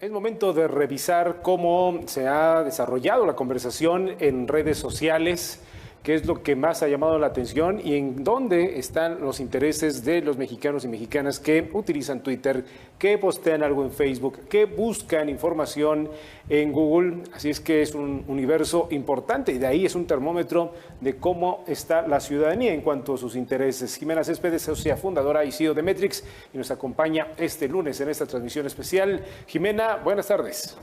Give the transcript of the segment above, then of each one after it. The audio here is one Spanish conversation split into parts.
Es momento de revisar cómo se ha desarrollado la conversación en redes sociales, qué es lo que más ha llamado la atención y en dónde están los intereses de los mexicanos y mexicanas que utilizan Twitter, que postean algo en Facebook, que buscan información en Google. Así es que es un universo importante y de ahí es un termómetro de cómo está la ciudadanía en cuanto a sus intereses. Jimena Céspedes, socia fundadora y CEO de Metrix, y nos acompaña este lunes en esta transmisión especial. Jimena, buenas tardes.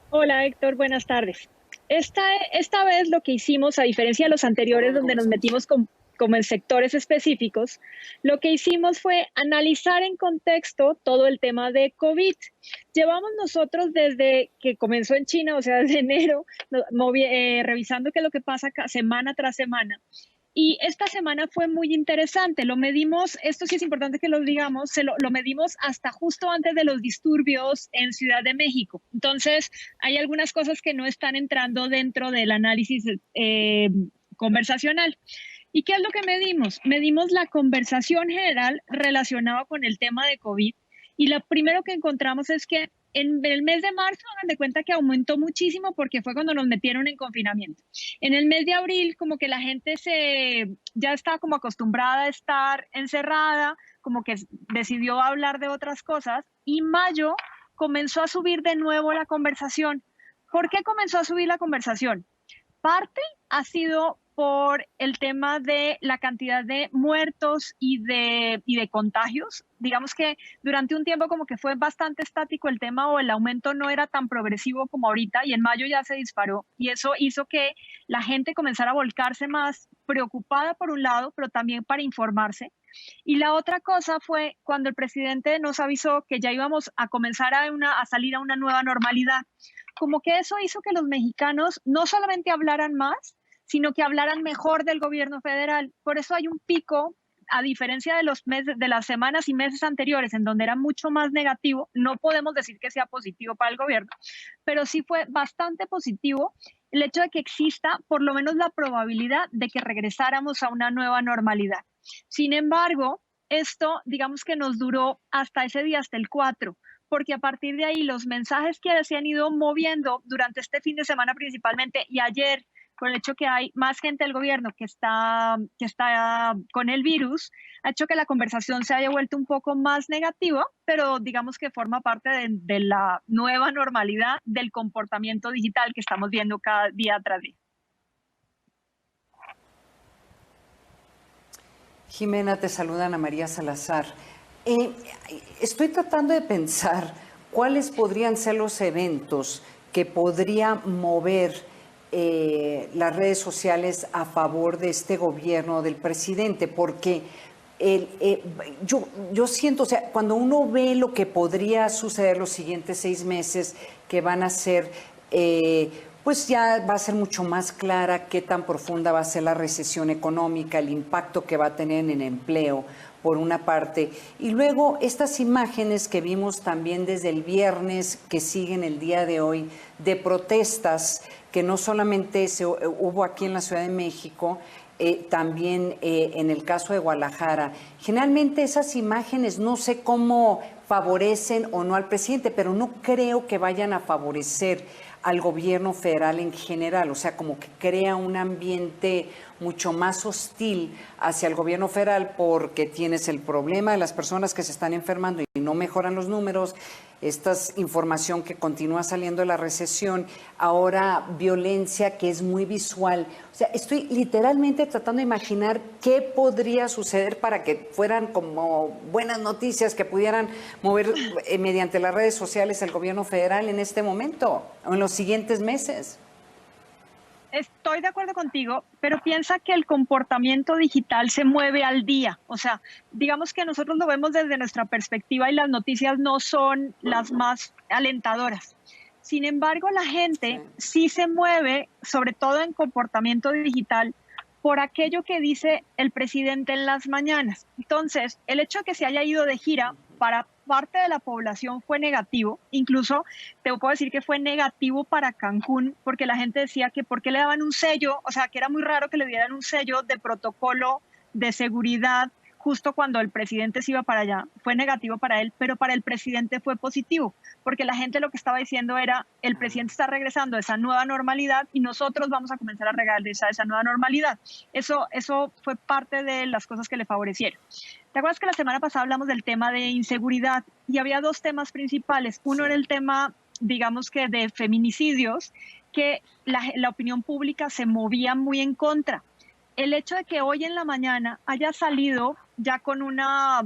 Hola Héctor, buenas tardes. Esta vez lo que hicimos, a diferencia de los anteriores donde nos metimos como en sectores específicos, lo que hicimos fue analizar en contexto todo el tema de COVID. Llevamos nosotros desde que comenzó en China, o sea, desde enero, revisando qué es lo que pasa semana tras semana. Y esta semana fue muy interesante, lo medimos, esto sí es importante que lo digamos, lo medimos hasta justo antes de los disturbios en Ciudad de México. Entonces, hay algunas cosas que no están entrando dentro del análisis conversacional. ¿Y qué es lo que medimos? Medimos la conversación general relacionada con el tema de COVID. Y lo primero que encontramos es que en el mes de marzo, hagan de cuenta que aumentó muchísimo porque fue cuando nos metieron en confinamiento. En el mes de abril, como que la gente ya estaba como acostumbrada a estar encerrada, como que decidió hablar de otras cosas. Y mayo comenzó a subir de nuevo la conversación. ¿Por qué comenzó a subir la conversación? Parte ha sido por el tema de la cantidad de muertos y de contagios. Digamos que durante un tiempo como que fue bastante estático el tema o el aumento no era tan progresivo como ahorita y en mayo ya se disparó y eso hizo que la gente comenzara a volcarse más preocupada por un lado, pero también para informarse. Y la otra cosa fue cuando el presidente nos avisó que ya íbamos a comenzar a salir a una nueva normalidad. Como que eso hizo que los mexicanos no solamente hablaran más, sino que hablaran mejor del gobierno federal. Por eso hay un pico, a diferencia de los meses, de las semanas y meses anteriores, en donde era mucho más negativo. No podemos decir que sea positivo para el gobierno, pero sí fue bastante positivo el hecho de que exista por lo menos la probabilidad de que regresáramos a una nueva normalidad. Sin embargo, esto, digamos que nos duró hasta ese día, hasta el 4, porque a partir de ahí los mensajes que se han ido moviendo durante este fin de semana principalmente y ayer, por el hecho que hay más gente del gobierno que está con el virus, ha hecho que la conversación se haya vuelto un poco más negativa, pero digamos que forma parte de la nueva normalidad del comportamiento digital que estamos viendo cada día tras día. Jimena, te saluda Ana María Salazar. Estoy tratando de pensar cuáles podrían ser los eventos que podría mover las redes sociales a favor de este gobierno del presidente, porque yo siento, o sea, cuando uno ve lo que podría suceder los siguientes 6 meses, que van a ser, pues ya va a ser mucho más clara qué tan profunda va a ser la recesión económica, el impacto que va a tener en el empleo, por una parte, y luego estas imágenes que vimos también desde el viernes, que siguen el día de hoy, de protestas que no solamente hubo aquí en la Ciudad de México, también en el caso de Guadalajara. Generalmente esas imágenes no sé cómo favorecen o no al presidente, pero no creo que vayan a favorecer al gobierno federal en general, o sea, como que crea un ambiente mucho más hostil hacia el gobierno federal porque tienes el problema de las personas que se están enfermando y no mejoran los números, esta información que continúa saliendo de la recesión, ahora violencia que es muy visual. O sea, estoy literalmente tratando de imaginar qué podría suceder para que fueran como buenas noticias que pudieran mover mediante las redes sociales el gobierno federal en este momento o en los siguientes meses. Estoy de acuerdo contigo, pero piensa que el comportamiento digital se mueve al día. O sea, digamos que nosotros lo vemos desde nuestra perspectiva y las noticias no son las más alentadoras. Sin embargo, la gente sí se mueve, sobre todo en comportamiento digital, por aquello que dice el presidente en las mañanas. Entonces, el hecho de que se haya ido de gira para parte de la población fue negativo. Incluso te puedo decir que fue negativo para Cancún, porque la gente decía que por qué le daban un sello, o sea, que era muy raro que le dieran un sello de protocolo de seguridad justo cuando el presidente se iba para allá, fue negativo para él, pero para el presidente fue positivo, porque la gente lo que estaba diciendo era, el presidente está regresando a esa nueva normalidad y nosotros vamos a comenzar a regresar a esa nueva normalidad. Eso fue parte de las cosas que le favorecieron. ¿Te acuerdas que la semana pasada hablamos del tema de inseguridad y había dos temas principales? Uno era el tema, digamos que de feminicidios, que la opinión pública se movía muy en contra. El hecho de que hoy en la mañana haya salido ya con una,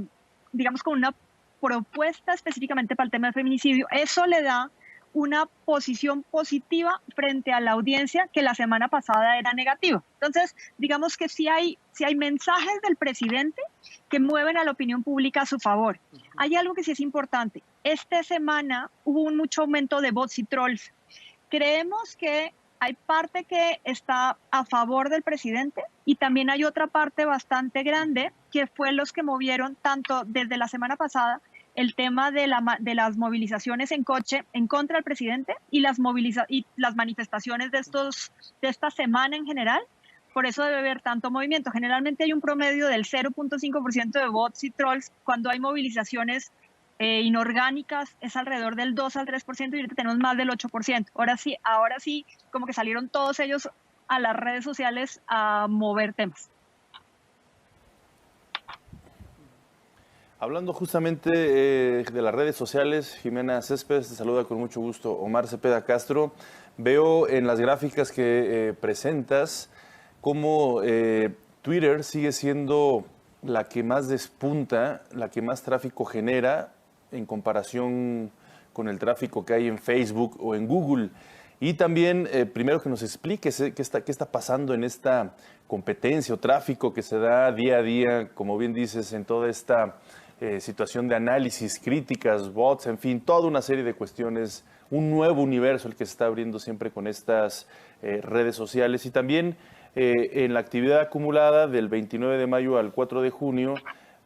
digamos, con una propuesta específicamente para el tema de feminicidio, eso le da una posición positiva frente a la audiencia que la semana pasada era negativa. Entonces, digamos que sí hay mensajes del presidente que mueven a la opinión pública a su favor. Hay algo que sí es importante. Esta semana hubo mucho aumento de bots y trolls. Creemos que hay parte que está a favor del presidente y también hay otra parte bastante grande que fue los que movieron tanto desde la semana pasada el tema de las movilizaciones en coche en contra del presidente y las manifestaciones de esta semana en general. Por eso debe haber tanto movimiento. Generalmente hay un promedio del 0.5% de bots y trolls. Cuando hay movilizaciones inorgánicas es alrededor del 2 al 3% y ahorita tenemos más del 8%. Ahora sí, como que salieron todos ellos a las redes sociales a mover temas. Hablando justamente de las redes sociales, Jimena Céspedes te saluda con mucho gusto. Omar Cepeda Castro, veo en las gráficas que presentas cómo Twitter sigue siendo la que más despunta, la que más tráfico genera en comparación con el tráfico que hay en Facebook o en Google. Y también, primero que nos expliques qué está pasando en esta competencia o tráfico que se da día a día, como bien dices, en toda esta situación de análisis, críticas, bots, en fin, toda una serie de cuestiones, un nuevo universo el que se está abriendo siempre con estas redes sociales. Y también en la actividad acumulada del 29 de mayo al 4 de junio,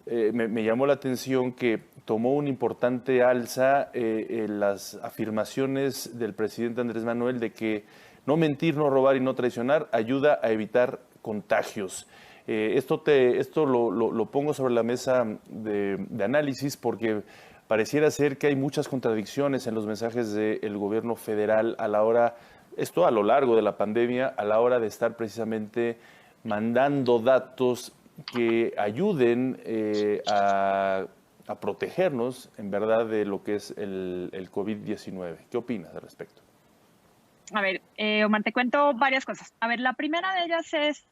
me llamó la atención que tomó una importante alza en las afirmaciones del presidente Andrés Manuel de que no mentir, no robar y no traicionar ayuda a evitar contagios. Esto lo pongo sobre la mesa de análisis porque pareciera ser que hay muchas contradicciones en los mensajes del gobierno federal a la hora, esto a lo largo de la pandemia, a la hora de estar precisamente mandando datos que ayuden a protegernos, en verdad, de lo que es el COVID-19. ¿Qué opinas al respecto? A ver, Omar, te cuento varias cosas. A ver, la primera de ellas es,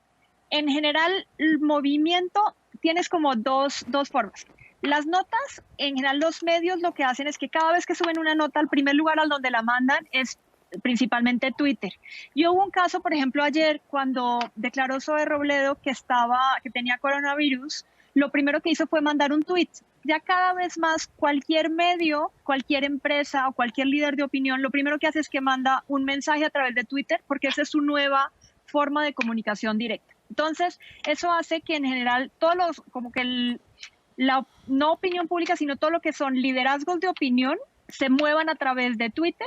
en general, el movimiento tienes como dos formas. Las notas, en general, los medios lo que hacen es que cada vez que suben una nota, al primer lugar al donde la mandan es principalmente Twitter. Y hubo un caso, por ejemplo, ayer cuando declaró Zoe Robledo que tenía coronavirus, lo primero que hizo fue mandar un tweet. Ya cada vez más cualquier medio, cualquier empresa o cualquier líder de opinión, lo primero que hace es que manda un mensaje a través de Twitter porque esa es su nueva forma de comunicación directa. Entonces, eso hace que en general la no opinión pública, sino todo lo que son liderazgos de opinión, se muevan a través de Twitter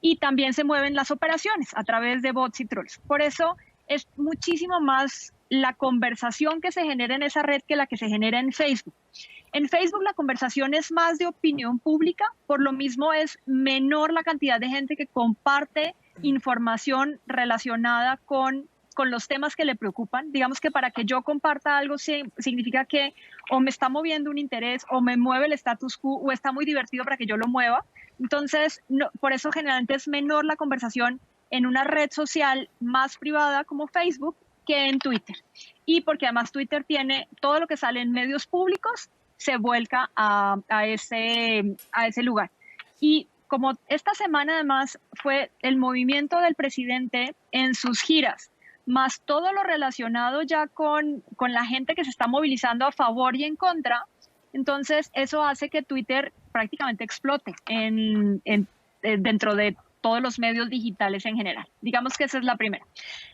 y también se mueven las operaciones a través de bots y trolls. Por eso es muchísimo más la conversación que se genera en esa red que la que se genera en Facebook. En Facebook la conversación es más de opinión pública, por lo mismo es menor la cantidad de gente que comparte información relacionada con los temas que le preocupan. Digamos que para que yo comparta algo significa que o me está moviendo un interés o me mueve el status quo o está muy divertido para que yo lo mueva. Entonces, por eso generalmente es menor la conversación en una red social más privada como Facebook que en Twitter. Y porque además Twitter tiene todo lo que sale en medios públicos, se vuelca a ese lugar. Y como esta semana además fue el movimiento del presidente en sus giras, más todo lo relacionado ya con la gente que se está movilizando a favor y en contra, entonces eso hace que Twitter prácticamente explote dentro de todos los medios digitales en general. Digamos que esa es la primera.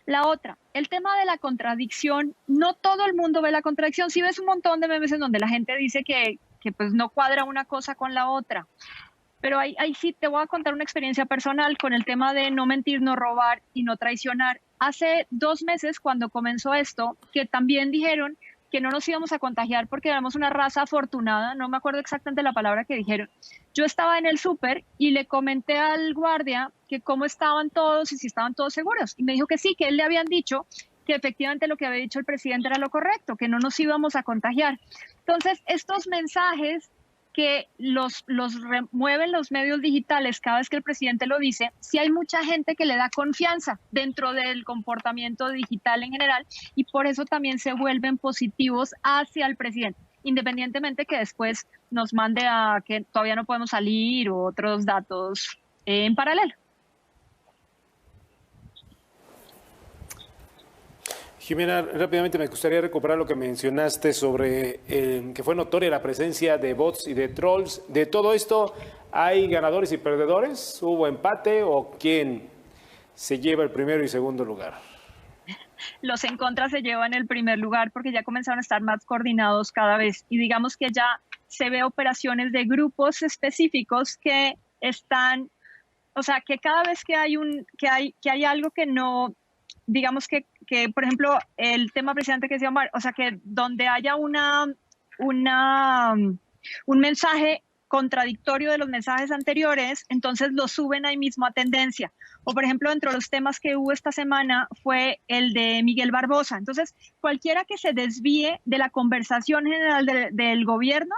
La otra, el tema de la contradicción, no todo el mundo ve la contradicción. Si ves un montón de memes en donde la gente dice que pues no cuadra una cosa con la otra. Pero ahí sí te voy a contar una experiencia personal con el tema de no mentir, no robar y no traicionar. Hace 2 meses, cuando comenzó esto, que también dijeron que no nos íbamos a contagiar porque éramos una raza afortunada, no me acuerdo exactamente la palabra que dijeron. Yo estaba en el súper y le comenté al guardia que cómo estaban todos y si estaban todos seguros. Y me dijo que sí, que él le habían dicho que efectivamente lo que había dicho el presidente era lo correcto, que no nos íbamos a contagiar. Entonces, estos mensajes que los remueven los medios digitales cada vez que el presidente lo dice, sí hay mucha gente que le da confianza dentro del comportamiento digital en general y por eso también se vuelven positivos hacia el presidente, independientemente que después nos mande a que todavía no podemos salir u otros datos en paralelo. Jimena, rápidamente me gustaría recuperar lo que mencionaste sobre que fue notoria la presencia de bots y de trolls. De todo esto, ¿hay ganadores y perdedores? ¿Hubo empate o quién se lleva el primero y segundo lugar? Los en contra se llevan el primer lugar porque ya comenzaron a estar más coordinados cada vez y digamos que ya se ve operaciones de grupos específicos que están, o sea, que cada vez que hay algo que no, digamos que por ejemplo, el tema presidente que decía Omar, o sea, que donde haya un mensaje contradictorio de los mensajes anteriores, entonces lo suben ahí mismo a tendencia. O, por ejemplo, entre los temas que hubo esta semana fue el de Miguel Barbosa. Entonces, cualquiera que se desvíe de la conversación general del gobierno,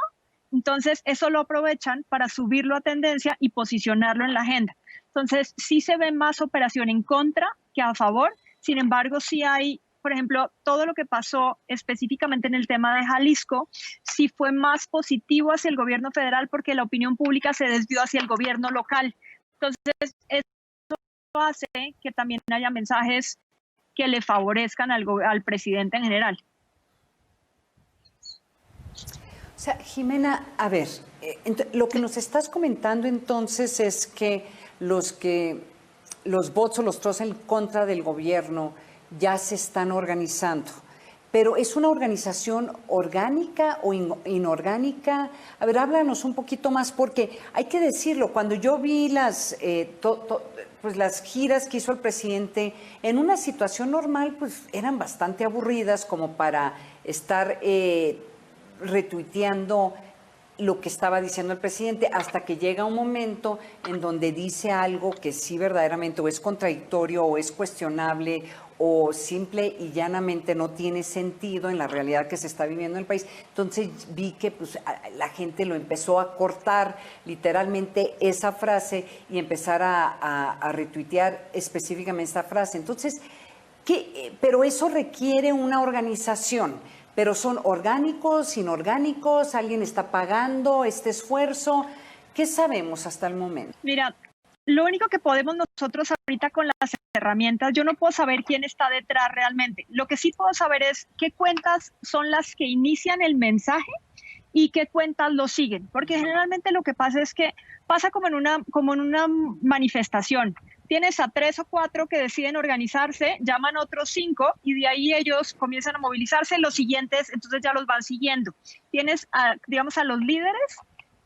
entonces eso lo aprovechan para subirlo a tendencia y posicionarlo en la agenda. Entonces, sí se ve más operación en contra que a favor. Sin embargo, sí hay, por ejemplo, todo lo que pasó específicamente en el tema de Jalisco, sí fue más positivo hacia el gobierno federal porque la opinión pública se desvió hacia el gobierno local. Entonces, eso hace que también haya mensajes que le favorezcan al presidente en general. O sea, Jimena, a ver, lo que nos estás comentando entonces es que los bots o los trolls en contra del gobierno ya se están organizando. Pero ¿es una organización orgánica o inorgánica? A ver, háblanos un poquito más, porque hay que decirlo, cuando yo vi las giras que hizo el presidente, en una situación normal, pues eran bastante aburridas como para estar retuiteando lo que estaba diciendo el presidente, hasta que llega un momento en donde dice algo que sí verdaderamente o es contradictorio o es cuestionable o simple y llanamente no tiene sentido en la realidad que se está viviendo en el país. Entonces vi que pues, la gente lo empezó a cortar literalmente esa frase y empezar a retuitear específicamente esta frase. Entonces, pero eso requiere una organización. Pero son orgánicos, inorgánicos, alguien está pagando este esfuerzo. ¿Qué sabemos hasta el momento? Mira, lo único que podemos nosotros ahorita con las herramientas, yo no puedo saber quién está detrás realmente. Lo que sí puedo saber es qué cuentas son las que inician el mensaje y qué cuentas lo siguen. Porque generalmente lo que pasa es que pasa como en una manifestación. Tienes a 3 o 4 que deciden organizarse, llaman a otros 5 y de ahí ellos comienzan a movilizarse, los siguientes entonces ya los van siguiendo. Tienes, digamos, a los líderes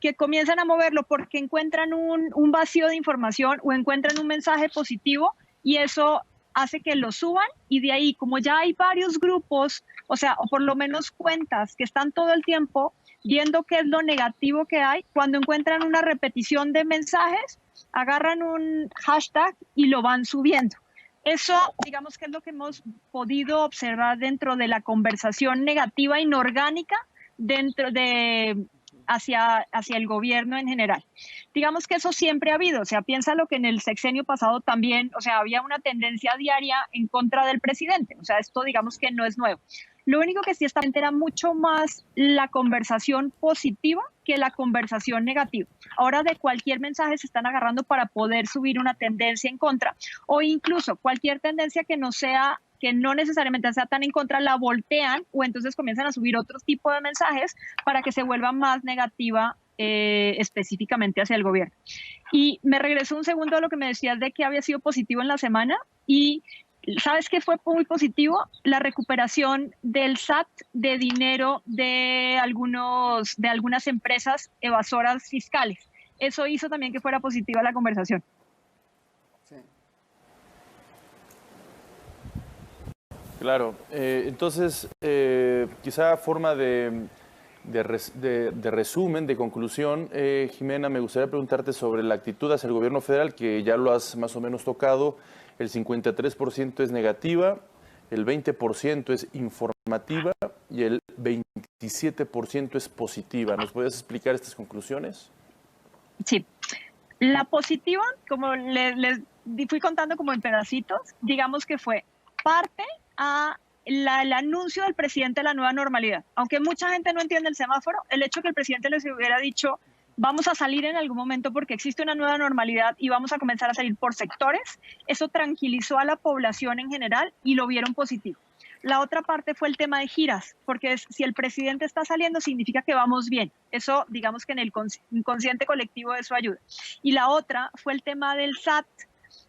que comienzan a moverlo porque encuentran un vacío de información o encuentran un mensaje positivo y eso hace que lo suban y de ahí, como ya hay varios grupos, o sea, o por lo menos cuentas que están todo el tiempo viendo qué es lo negativo que hay, cuando encuentran una repetición de mensajes, agarran un hashtag y lo van subiendo. Eso, digamos que es lo que hemos podido observar dentro de la conversación negativa inorgánica hacia el gobierno en general. Digamos que eso siempre ha habido, o sea, piensa lo que en el sexenio pasado también, o sea, había una tendencia diaria en contra del presidente, o sea, esto digamos que no es nuevo. Lo único que sí era mucho más la conversación positiva que la conversación negativa. Ahora de cualquier mensaje se están agarrando para poder subir una tendencia en contra o incluso cualquier tendencia que no necesariamente sea tan en contra, la voltean o entonces comienzan a subir otro tipo de mensajes para que se vuelva más negativa específicamente hacia el gobierno. Y me regreso un segundo a lo que me decías de que había sido positivo en la semana y ¿sabes qué fue muy positivo? La recuperación del SAT de dinero de algunas empresas evasoras fiscales. Eso hizo también que fuera positiva la conversación. Sí. Claro. Entonces, quizá forma de resumen, de conclusión, Jimena, me gustaría preguntarte sobre la actitud hacia el gobierno federal, que ya lo has más o menos tocado. El 53% es negativa, el 20% es informativa y el 27% es positiva. ¿Nos puedes explicar estas conclusiones? Sí. La positiva, como les fui contando como en pedacitos, digamos que fue parte a el anuncio del presidente de la nueva normalidad. Aunque mucha gente no entiende el semáforo, el hecho que el presidente les hubiera dicho vamos a salir en algún momento porque existe una nueva normalidad y vamos a comenzar a salir por sectores, eso tranquilizó a la población en general y lo vieron positivo. La otra parte fue el tema de giras, porque si el presidente está saliendo significa que vamos bien. Eso, digamos que en el inconsciente colectivo eso ayuda. Y la otra fue el tema del SAT,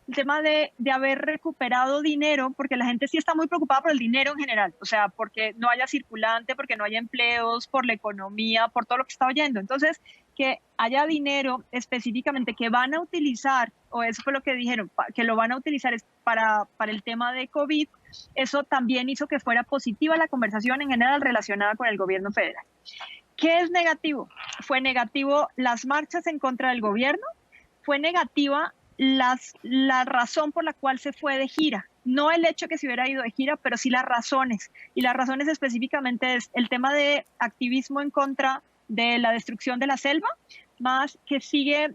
el tema de haber recuperado dinero, porque la gente sí está muy preocupada por el dinero en general, o sea, porque no haya circulante, porque no haya empleos, por la economía, por todo lo que está oyendo. Entonces, que haya dinero específicamente que van a utilizar, o eso fue lo que dijeron, que lo van a utilizar es para el tema de COVID, eso también hizo que fuera positiva la conversación en general relacionada con el gobierno federal. ¿Qué es negativo? Fue negativo las marchas en contra del gobierno, fue negativa la razón por la cual se fue de gira. No el hecho que se hubiera ido de gira, pero sí las razones. Y las razones específicamente es el tema de activismo en contra de la destrucción de la selva, más que sigue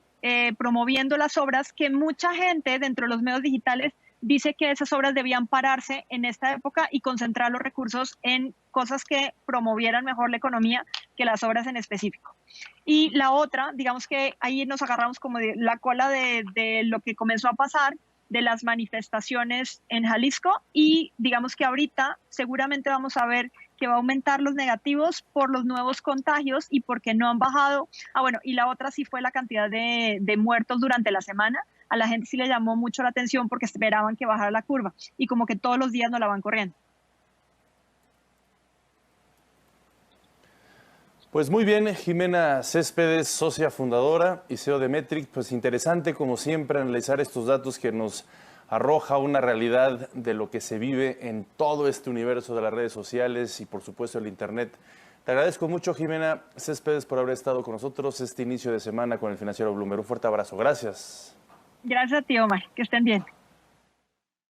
promoviendo las obras que mucha gente dentro de los medios digitales dice que esas obras debían pararse en esta época y concentrar los recursos en cosas que promovieran mejor la economía que las obras en específico. Y la otra, digamos que ahí nos agarramos como de la cola de lo que comenzó a pasar, de las manifestaciones en Jalisco, y digamos que ahorita seguramente vamos a ver que va a aumentar los negativos por los nuevos contagios y porque no han bajado. Bueno, y la otra sí fue la cantidad de muertos durante la semana. A la gente sí le llamó mucho la atención porque esperaban que bajara la curva y como que todos los días no la van corriendo. Pues muy bien, Jimena Céspedes, socia fundadora y CEO de Metrc. Pues interesante, como siempre, analizar estos datos que nos arroja una realidad de lo que se vive en todo este universo de las redes sociales y, por supuesto, el Internet. Te agradezco mucho, Jimena Céspedes, por haber estado con nosotros este inicio de semana con el Financiero Bloomberg. Un fuerte abrazo. Gracias. Gracias a ti, Omar. Que estén bien.